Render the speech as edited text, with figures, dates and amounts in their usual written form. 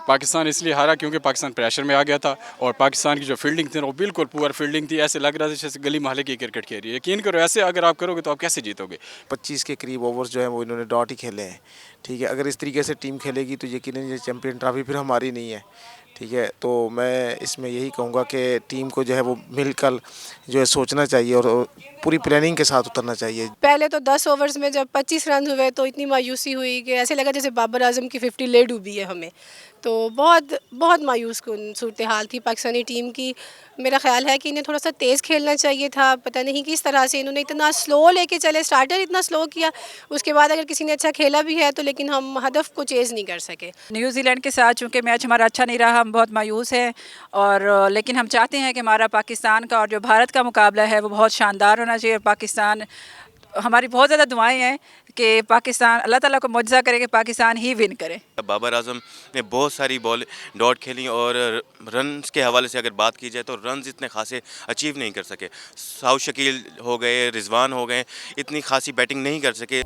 پاکستان اس لیے ہارا کیونکہ پاکستان پریشر میں آ گیا تھا اور پاکستان کی جو فیلڈنگ تھی وہ بالکل پور فیلڈنگ تھی. ایسے لگ رہا تھا جیسے گلی محلے کی کرکٹ کھیل رہی ہے. یقین کرو ایسے اگر آپ کرو گے تو آپ کیسے جیتو گے؟ 25 کے قریب اوورز جو ہیں وہ انہوں نے ڈاٹ ہی کھیلے ہیں. ٹھیک ہے, اگر اس طریقے سے ٹیم کھیلے گی تو یقیناً یہ چیمپئن ٹرافی پھر ہماری نہیں ہے. ٹھیک ہے, تو میں اس میں یہی کہوں گا کہ ٹیم کو جو ہے وہ مل کر جو ہے سوچنا چاہیے اور پوری پلاننگ کے ساتھ اترنا چاہیے. پہلے تو 10 اوورز میں جب 25 رن ہوئے تو اتنی مایوسی ہوئی کہ ایسے لگا جیسے بابر اعظم کی 50 لے ڈوبی ہے ہمیں. تو بہت بہت مایوس کن صورتحال تھی پاکستانی ٹیم کی. میرا خیال ہے کہ انہیں تھوڑا سا تیز کھیلنا چاہیے تھا. پتہ نہیں کس طرح سے انہوں نے اتنا سلو لے کے چلے, اسٹارٹر اتنا سلو کیا, اس کے بعد اگر کسی نے اچھا کھیلا بھی ہے تو لیکن ہم ہدف کو چیز نہیں کر سکے. نیوزی لینڈ کے ساتھ چونکہ میچ ہمارا اچھا نہیں رہا, ہم بہت مایوس ہیں, اور لیکن ہم چاہتے ہیں کہ ہمارا پاکستان کا اور جو بھارت کا مقابلہ ہے وہ بہت شاندار ہونا چاہیے. پاکستان, ہماری بہت زیادہ دعائیں ہیں کہ پاکستان, اللہ تعالیٰ کو معجزہ کرے کہ پاکستان ہی ون کرے. بابر اعظم نے بہت ساری بال ڈاٹ کھیلی اور رنز کے حوالے سے اگر بات کی جائے تو رنز اتنے خاصے اچیو نہیں کر سکے. ساؤ شکیل ہو گئے, رضوان ہو گئے, اتنی خاصی بیٹنگ نہیں کر سکے.